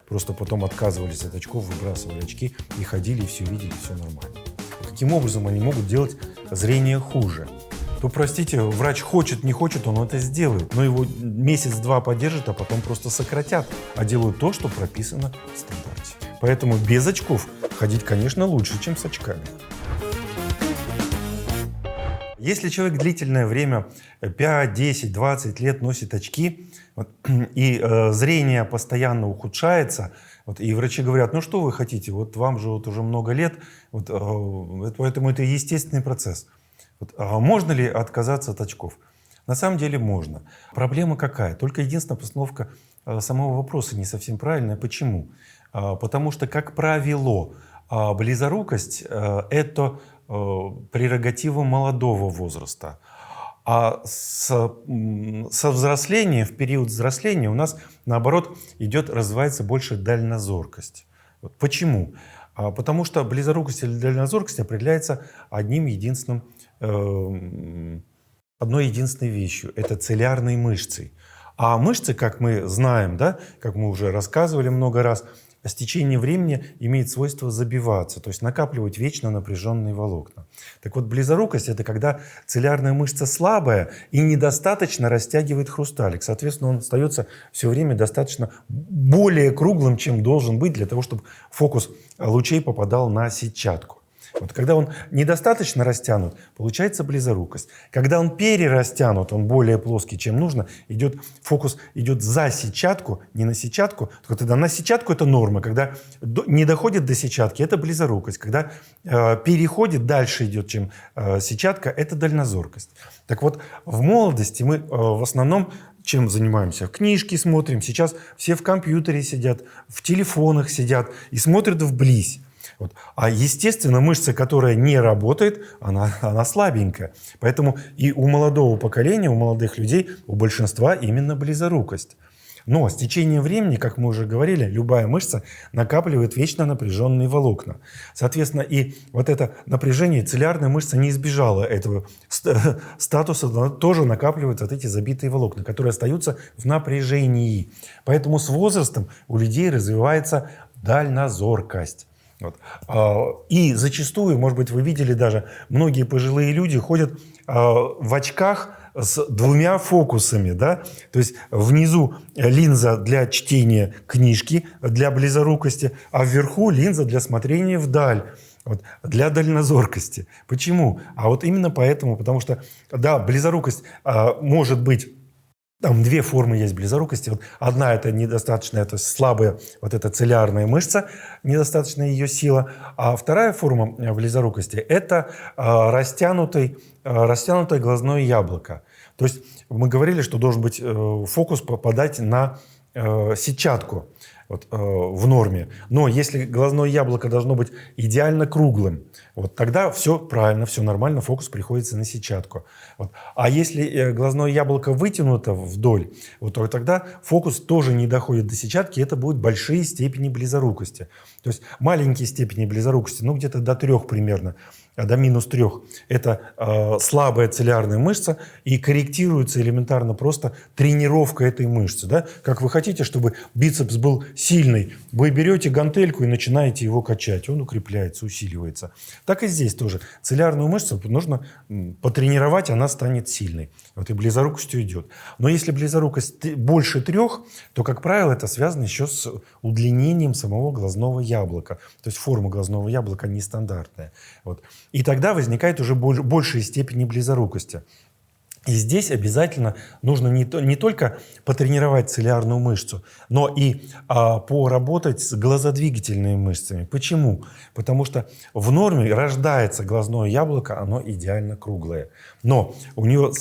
просто потом отказывались от очков, выбрасывали очки и ходили, и все видели, все нормально. Каким образом они могут делать зрение хуже? То, простите, врач хочет, не хочет, он это сделает. Но его месяц-два поддержит, а потом просто сократят. А делают то, что прописано в стандарте. Поэтому без очков ходить, конечно, лучше, чем с очками. Если человек длительное время, 5, 10, 20 лет носит очки, и зрение постоянно ухудшается, и врачи говорят, ну что вы хотите, вот вам же уже много лет, поэтому это естественный процесс. Можно ли отказаться от очков? На самом деле можно. Проблема какая? Только единственная постановка самого вопроса не совсем правильная. Почему? Потому что, как правило, близорукость – это прерогатива молодого возраста. А со взрослением, в период взросления у нас, наоборот, развивается больше дальнозоркость. Почему? Потому что близорукость или дальнозоркость определяется одной единственной вещью – это цилиарной мышцей. А мышцы, как мы знаем, да, как мы уже рассказывали много раз, с течением времени имеет свойство забиваться, то есть накапливать вечно напряженные волокна. Так вот, близорукость – это когда цилиарная мышца слабая и недостаточно растягивает хрусталик. Соответственно, он остается все время достаточно более круглым, чем должен быть, для того, чтобы фокус лучей попадал на сетчатку. Когда он недостаточно растянут, получается близорукость. Когда он перерастянут, он более плоский, чем нужно, фокус идет за сетчатку, не на сетчатку. Тогда на сетчатку это норма. Когда не доходит до сетчатки, это близорукость. Когда переходит, дальше идет, чем сетчатка, это дальнозоркость. Так вот, в молодости мы в основном чем занимаемся? Книжки смотрим. Сейчас все в компьютере сидят, в телефонах сидят и смотрят вблизь. А естественно, мышца, которая не работает, она слабенькая. Поэтому и у молодого поколения, у молодых людей, у большинства именно близорукость. Но с течением времени, как мы уже говорили, любая мышца накапливает вечно напряженные волокна. Соответственно, и это напряжение, цилиарная мышца не избежала этого статуса, она тоже накапливает эти забитые волокна, которые остаются в напряжении. Поэтому с возрастом у людей развивается дальнозоркость. И зачастую, может быть, вы видели даже, многие пожилые люди ходят в очках с двумя фокусами. Да? То есть внизу линза для чтения книжки, для близорукости, а вверху линза для смотрения вдаль. Для дальнозоркости. Почему? Именно поэтому, потому что, да, близорукость может быть. Там две формы есть близорукости. Одна – это недостаточная, то есть слабая эта цилиарная мышца, недостаточная ее сила. А вторая форма близорукости – это растянутое глазное яблоко. То есть мы говорили, что должен быть фокус попадать на сетчатку в норме. Но если глазное яблоко должно быть идеально круглым, тогда все правильно, все нормально, фокус приходится на сетчатку. А если глазное яблоко вытянуто вдоль, то тогда фокус тоже не доходит до сетчатки, это будут большие степени близорукости. То есть маленькие степени близорукости, где-то до 3 примерно, до -3. Это слабая цилиарная мышца, и корректируется элементарно просто тренировка этой мышцы. Да? Как вы хотите, чтобы бицепс был сильный, вы берете гантельку и начинаете его качать, он укрепляется, усиливается. Так и здесь тоже. Цилиарную мышцу нужно потренировать, она станет сильной. И близорукость уйдет. Но если близорукость больше 3, то, как правило, это связано еще с удлинением самого глазного яблока. То есть форма глазного яблока нестандартная. И тогда возникает уже большая степень близорукости. И здесь обязательно нужно не только потренировать цилиарную мышцу, но и поработать с глазодвигательными мышцами. Почему? Потому что в норме рождается глазное яблоко, оно идеально круглое. Но у нее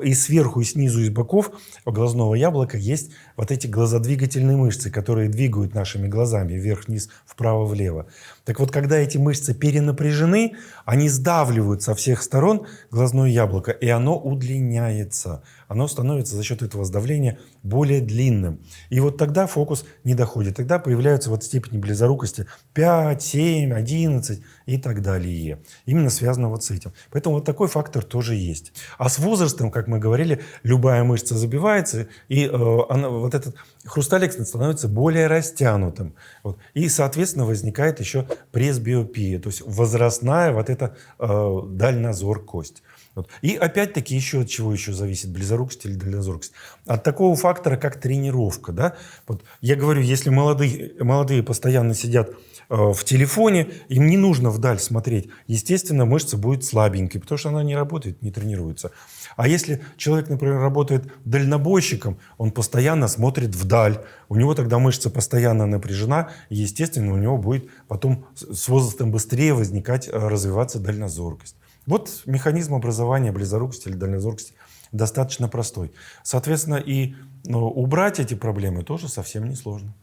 и сверху, и снизу, и с боков у глазного яблока есть эти глазодвигательные мышцы, которые двигают нашими глазами вверх-вниз, вправо-влево. Так когда эти мышцы перенапряжены, они сдавливают со всех сторон глазное яблоко, и оно удлиняется. удлиняется. Оно становится за счет этого сдавления более длинным. И вот тогда фокус не доходит. Тогда появляются вот степени близорукости 5, 7, 11 и так далее. Именно связано вот с этим. Поэтому вот такой фактор тоже есть. А с возрастом, как мы говорили, любая мышца забивается, и вот этот хрусталик становится более растянутым. Вот. И, соответственно, возникает еще пресбиопия, то есть возрастная вот эта дальнозор кость. Вот. И опять-таки еще от чего еще зависит близорукость или дальнозоркость? От такого фактора, как тренировка. Да? Вот я говорю, если молодые постоянно сидят в телефоне, им не нужно вдаль смотреть. Естественно, мышца будет слабенькой, потому что она не работает, не тренируется. А если человек, например, работает дальнобойщиком, он постоянно смотрит вдаль, у него тогда мышца постоянно напряжена, и, естественно, у него будет потом с возрастом быстрее возникать, развиваться дальнозоркость. Вот механизм образования близорукости или дальнозоркости достаточно простой. Соответственно, и убрать эти проблемы тоже совсем несложно.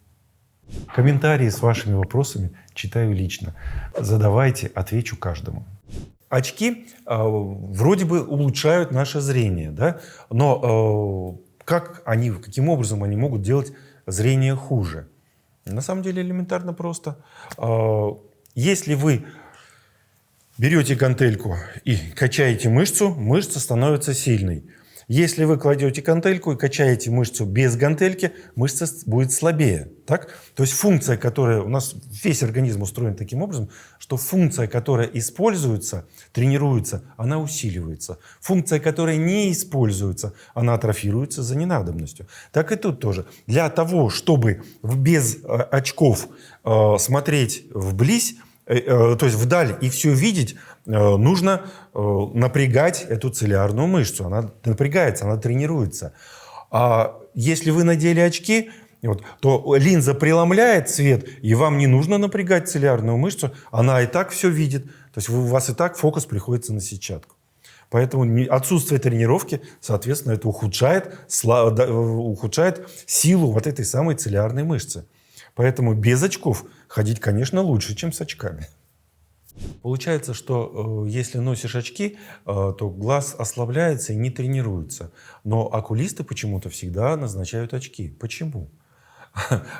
Комментарии с вашими вопросами читаю лично. Задавайте, отвечу каждому. Очки вроде бы улучшают наше зрение, да? Но каким образом они могут делать зрение хуже? На самом деле элементарно просто. Если вы берете гантельку и качаете мышцу, мышца становится сильной. Если вы кладете гантельку и качаете мышцу без гантельки, мышца будет слабее. Так? То есть функция, которая... У нас весь организм устроен таким образом, что функция, которая используется, тренируется, она усиливается. Функция, которая не используется, она атрофируется за ненадобностью. Так и тут тоже. Для того, чтобы без очков смотреть вблизь, то есть вдаль и все видеть, нужно напрягать эту цилиарную мышцу. Она напрягается, она тренируется. А если вы надели очки, то линза преломляет свет, и вам не нужно напрягать цилиарную мышцу, она и так все видит. То есть у вас и так фокус приходится на сетчатку. Поэтому отсутствие тренировки, соответственно, это ухудшает силу вот этой самой цилиарной мышцы. Поэтому без очков ходить, конечно, лучше, чем с очками. Получается, что если носишь очки, то глаз ослабляется и не тренируется. Но окулисты почему-то всегда назначают очки. Почему?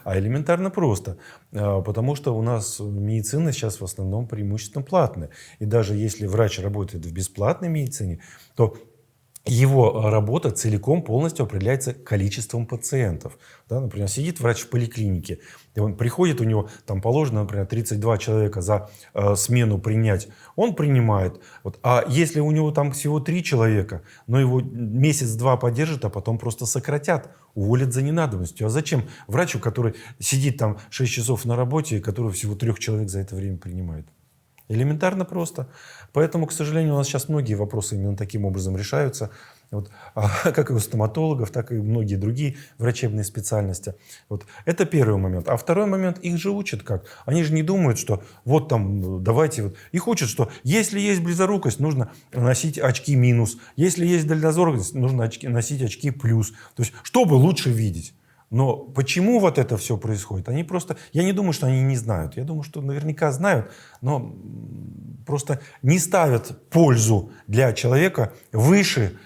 А элементарно просто. Потому что у нас медицина сейчас в основном преимущественно платная. И даже если врач работает в бесплатной медицине, то его работа целиком полностью определяется количеством пациентов. Да, например, сидит врач в поликлинике, и он приходит, у него там положено, например, 32 человека за смену принять, он принимает. Вот. А если у него там всего 3 человека, но его месяц-два поддержат, а потом просто сократят, уволят за ненадобностью. А зачем врачу, который сидит там 6 часов на работе, и который всего 3 человек за это время принимает? Элементарно просто. Поэтому, к сожалению, у нас сейчас многие вопросы именно таким образом решаются. Вот, как и у стоматологов, так и многие другие врачебные специальности. Вот. Это первый момент. А второй момент, их же учат как? Они же не думают, что вот там давайте... Вот. Их учат, что если есть близорукость, нужно носить очки минус. Если есть дальнозоркость, нужно носить очки плюс. То есть, чтобы лучше видеть. Но почему вот это все происходит? Они просто... Я не думаю, что они не знают. Я думаю, что наверняка знают, но просто не ставят пользу для человека выше,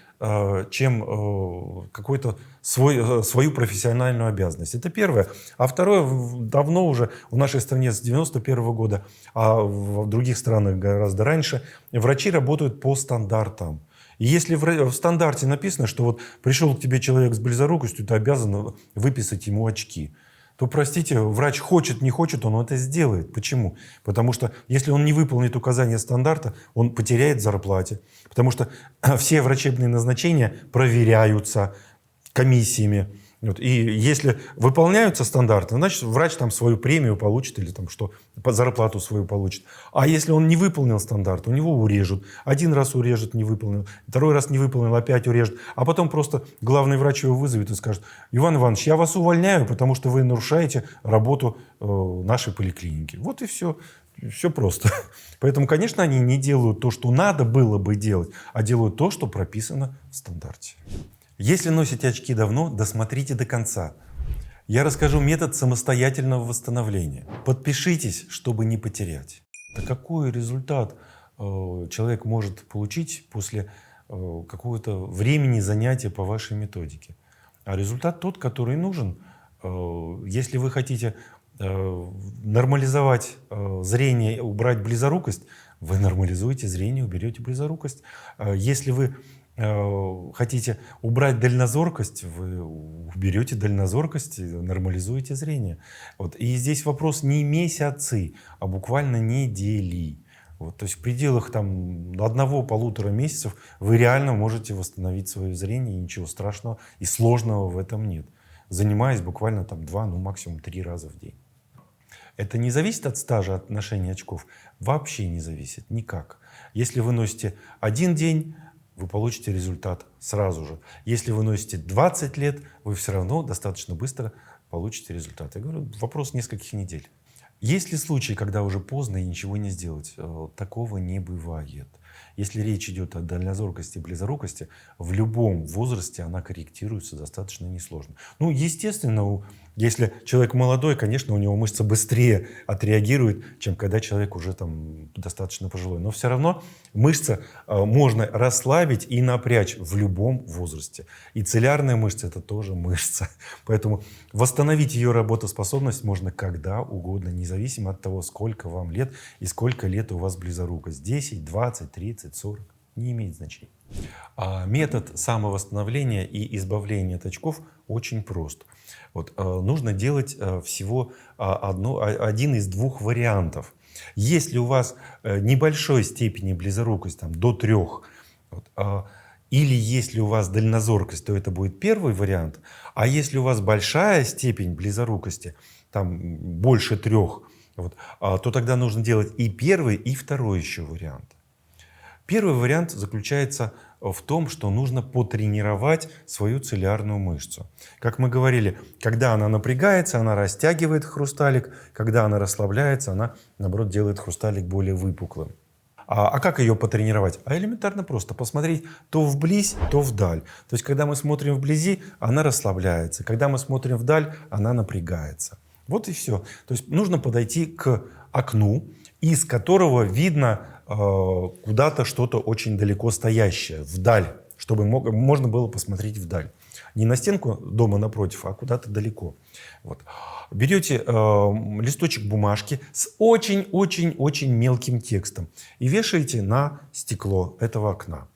чем какую-то свою профессиональную обязанность. Это первое. А второе, давно уже в нашей стране с 91 года, а в других странах гораздо раньше, врачи работают по стандартам. И если в стандарте написано, что вот пришел к тебе человек с близорукостью, ты обязан выписать ему очки, то, простите, врач хочет, не хочет, он это сделает. Почему? Потому что если он не выполнит указания стандарта, он потеряет в зарплате. Потому что все врачебные назначения проверяются комиссиями. Вот. И если выполняются стандарты, значит, врач там свою премию получит или там что, зарплату свою получит. А если он не выполнил стандарт, у него урежут. Один раз урежут, не выполнил. Второй раз не выполнил, опять урежут. А потом просто главный врач его вызовет и скажет: Иван Иванович, я вас увольняю, потому что вы нарушаете работу нашей поликлиники. Вот и все. Все просто. Поэтому, конечно, они не делают то, что надо было бы делать, а делают то, что прописано в стандарте. Если носите очки давно, досмотрите до конца. Я расскажу метод самостоятельного восстановления. Подпишитесь, чтобы не потерять. Да какой результат человек может получить после какого-то времени занятия по вашей методике. А результат тот, который нужен. Если вы хотите нормализовать зрение, убрать близорукость, вы нормализуете зрение, уберете близорукость. Если вы хотите убрать дальнозоркость, вы уберете дальнозоркость, нормализуете зрение. Вот. И здесь вопрос не месяцы, а буквально недели. Вот. То есть в пределах там 1-1,5 месяцев вы реально можете восстановить свое зрение, и ничего страшного и сложного в этом нет, занимаясь буквально там 2, ну максимум 3 раза в день. Это не зависит от стажа, от ношения очков? Вообще не зависит, никак. Если вы носите 1 день, вы получите результат сразу же. Если вы носите 20 лет, вы все равно достаточно быстро получите результат. Я говорю, вопрос нескольких недель. Есть ли случаи, когда уже поздно и ничего не сделать? Такого не бывает. Если речь идет о дальнозоркости и близорукости, в любом возрасте она корректируется достаточно несложно. Ну, естественно, если человек молодой, конечно, у него мышца быстрее отреагирует, чем когда человек уже там достаточно пожилой. Но все равно мышцу можно расслабить и напрячь в любом возрасте. И цилиарная мышца — это тоже мышца. Поэтому восстановить ее работоспособность можно когда угодно, независимо от того, сколько вам лет и сколько лет у вас близорукость. 10, 20, 30, 40. Не имеет значения. Метод самовосстановления и избавления от очков очень прост. Вот, нужно делать всего один из 2 вариантов. Если у вас небольшой степени близорукость, там, до 3, вот, или если у вас дальнозоркость, то это будет первый вариант. А если у вас большая степень близорукости, там, больше 3, вот, то тогда нужно делать и первый, и второй еще вариант. Первый вариант заключается в том, что нужно потренировать свою цилиарную мышцу. Как мы говорили, когда она напрягается, она растягивает хрусталик, когда она расслабляется, она, наоборот, делает хрусталик более выпуклым. А как ее потренировать? А элементарно просто посмотреть то вблизь, то вдаль. То есть, когда мы смотрим вблизи, она расслабляется. Когда мы смотрим вдаль, она напрягается. Вот и все. То есть, нужно подойти к окну, из которого видно куда-то что-то очень далеко стоящее, вдаль, чтобы можно было посмотреть вдаль. Не на стенку дома напротив, а куда-то далеко. Вот. Берете листочек бумажки с очень-очень-очень мелким текстом и вешаете на стекло этого окна.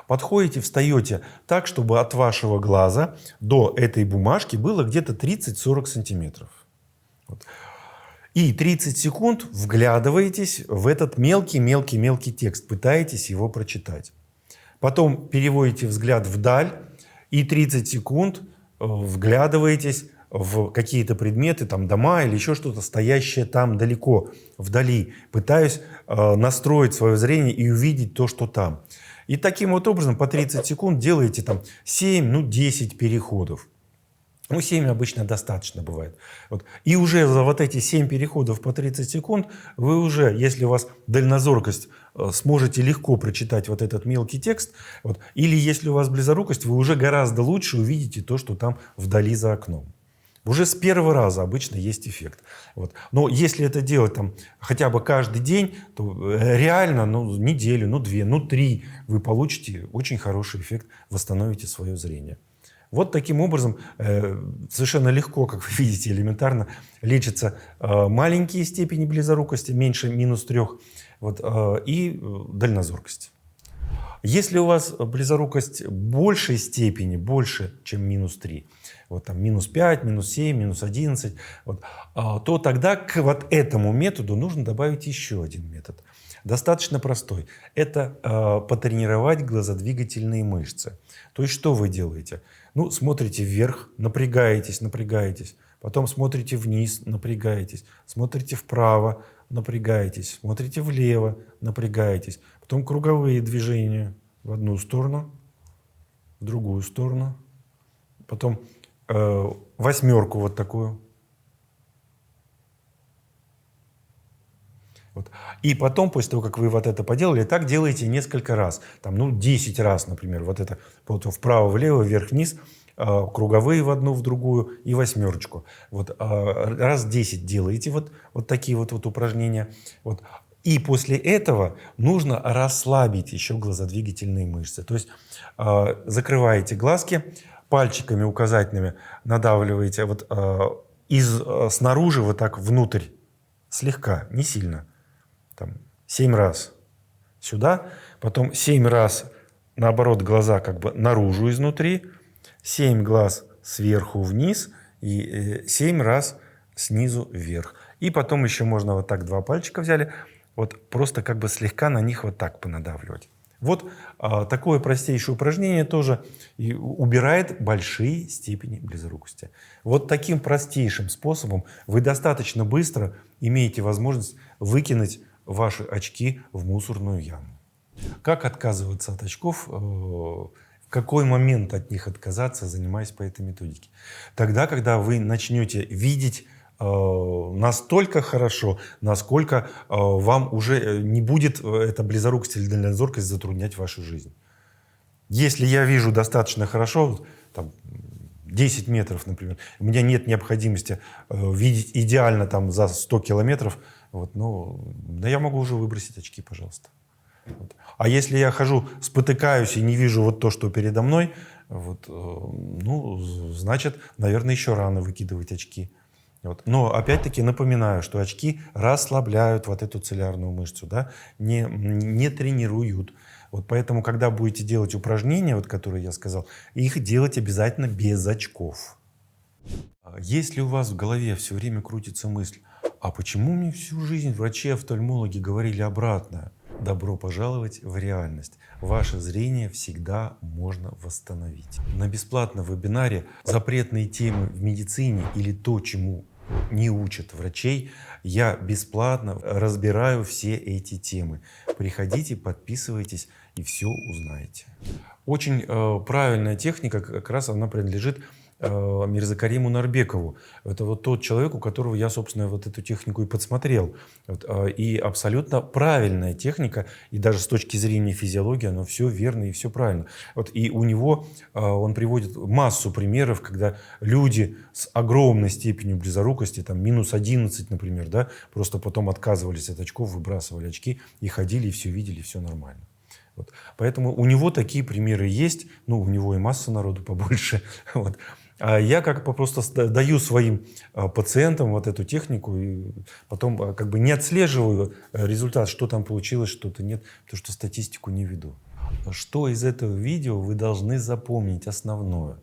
Подходите, встаете так, чтобы от вашего глаза до этой бумажки было где-то 30-40 сантиметров. Вот. И 30 секунд вглядываетесь в этот мелкий-мелкий-мелкий текст, пытаетесь его прочитать. Потом переводите взгляд вдаль и 30 секунд вглядываетесь в какие-то предметы, там дома или еще что-то, стоящее там далеко, вдали. Пытаюсь настроить свое зрение и увидеть то, что там. И таким вот образом по 30 секунд делаете там 7, 10 переходов. 7 обычно достаточно бывает. Вот. И уже за вот эти 7 переходов по 30 секунд вы уже, если у вас дальнозоркость, сможете легко прочитать вот этот мелкий текст. Вот. Или если у вас близорукость, вы уже гораздо лучше увидите то, что там вдали за окном. Уже с первого раза обычно есть эффект. Вот. Но если это делать там, хотя бы каждый день, то реально неделю, 2, 3 вы получите очень хороший эффект, восстановите свое зрение. Вот таким образом совершенно легко, как вы видите, элементарно лечатся маленькие степени близорукости, меньше -3, вот, и дальнозоркость. Если у вас близорукость большей степени, больше, чем -3, вот там -5, -7, -11, вот, то тогда к вот этому методу нужно добавить еще один метод. Достаточно простой. Это потренировать глазодвигательные мышцы. То есть что вы делаете? Смотрите вверх, напрягаетесь. Потом смотрите вниз, напрягаетесь. Смотрите вправо, напрягаетесь. Смотрите влево, напрягаетесь. Потом круговые движения в одну сторону, в другую сторону. Потом 8 вот такую. Вот. И потом, после того, как вы вот это поделали, так делаете несколько раз. Там, 10 раз, например, вот это вправо-влево, вверх-вниз, круговые в одну, в другую и 8. Вот, раз 10 делаете вот такие вот упражнения. Вот. И после этого нужно расслабить еще глазодвигательные мышцы. То есть закрываете глазки, пальчиками указательными надавливаете снаружи вот так внутрь, слегка, не сильно. Там, 7 раз сюда, потом 7 раз наоборот глаза как бы наружу изнутри, 7 глаз сверху вниз и 7 раз снизу вверх. И потом еще можно вот так 2 пальчика взяли, вот просто как бы слегка на них вот так понадавливать. Вот такое простейшее упражнение тоже и убирает большие степени близорукости. Вот таким простейшим способом вы достаточно быстро имеете возможность выкинуть ваши очки в мусорную яму. Как отказываться от очков? В какой момент от них отказаться, занимаясь по этой методике? Тогда, когда вы начнете видеть настолько хорошо, насколько вам уже не будет эта близорукость или дальнозоркость затруднять вашу жизнь. Если я вижу достаточно хорошо, там, 10 метров, например, у меня нет необходимости видеть идеально там, за 100 километров, да я могу уже выбросить очки, пожалуйста. Вот. А если я хожу, спотыкаюсь и не вижу вот то, что передо мной, значит, наверное, еще рано выкидывать очки. Вот. Но опять-таки напоминаю, что очки расслабляют вот эту цилиарную мышцу, да, не тренируют. Вот поэтому, когда будете делать упражнения, которые я сказал, их делать обязательно без очков. Если у вас в голове все время крутится мысль, а почему мне всю жизнь врачи-офтальмологи говорили обратное? Добро пожаловать в реальность. Ваше зрение всегда можно восстановить. На бесплатном вебинаре «Запретные темы в медицине» или то, чему не учат врачей, я бесплатно разбираю все эти темы. Приходите, подписывайтесь и все узнаете. Очень правильная техника, как раз она принадлежит Мирзакариму Нарбекову. Это вот тот человек, у которого я, собственно, вот эту технику и подсмотрел. И абсолютно правильная техника, и даже с точки зрения физиологии, оно все верно и все правильно. И у него он приводит массу примеров, когда люди с огромной степенью близорукости, там минус 11, например, да, просто потом отказывались от очков, выбрасывали очки и ходили, и все видели, и все нормально. Поэтому у него такие примеры есть, у него и масса народу побольше. А я просто даю своим пациентам вот эту технику и потом как бы не отслеживаю результат, что там получилось, что-то нет, потому что статистику не веду. Что из этого видео вы должны запомнить основное?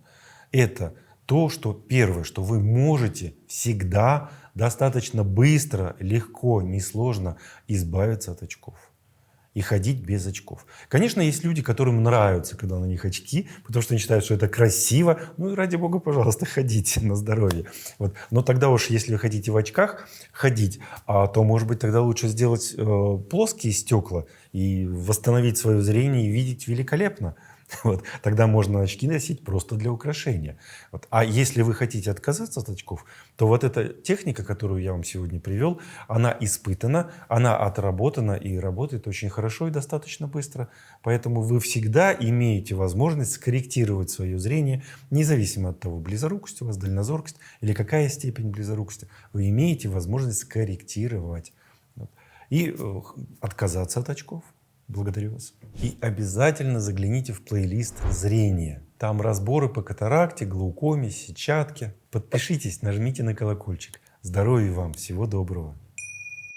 Это то, что первое, что вы можете всегда достаточно быстро, легко, несложно избавиться от очков и ходить без очков. Конечно, есть люди, которым нравится, когда на них очки, потому что они считают, что это красиво. И ради бога, пожалуйста, ходите на здоровье. Но тогда уж, если вы хотите в очках ходить, то, может быть, тогда лучше сделать плоские стекла и восстановить свое зрение и видеть великолепно. Тогда можно очки носить просто для украшения. А если вы хотите отказаться от очков, то вот эта техника, которую я вам сегодня привел, она испытана, она отработана и работает очень хорошо и достаточно быстро. Поэтому вы всегда имеете возможность скорректировать свое зрение, независимо от того, близорукость у вас, дальнозоркость или какая степень близорукости. Вы имеете возможность скорректировать и отказаться от очков. Благодарю вас. И обязательно загляните в плейлист «Зрение». Там разборы по катаракте, глаукоме, сетчатке. Подпишитесь, нажмите на колокольчик. Здоровья вам, всего доброго.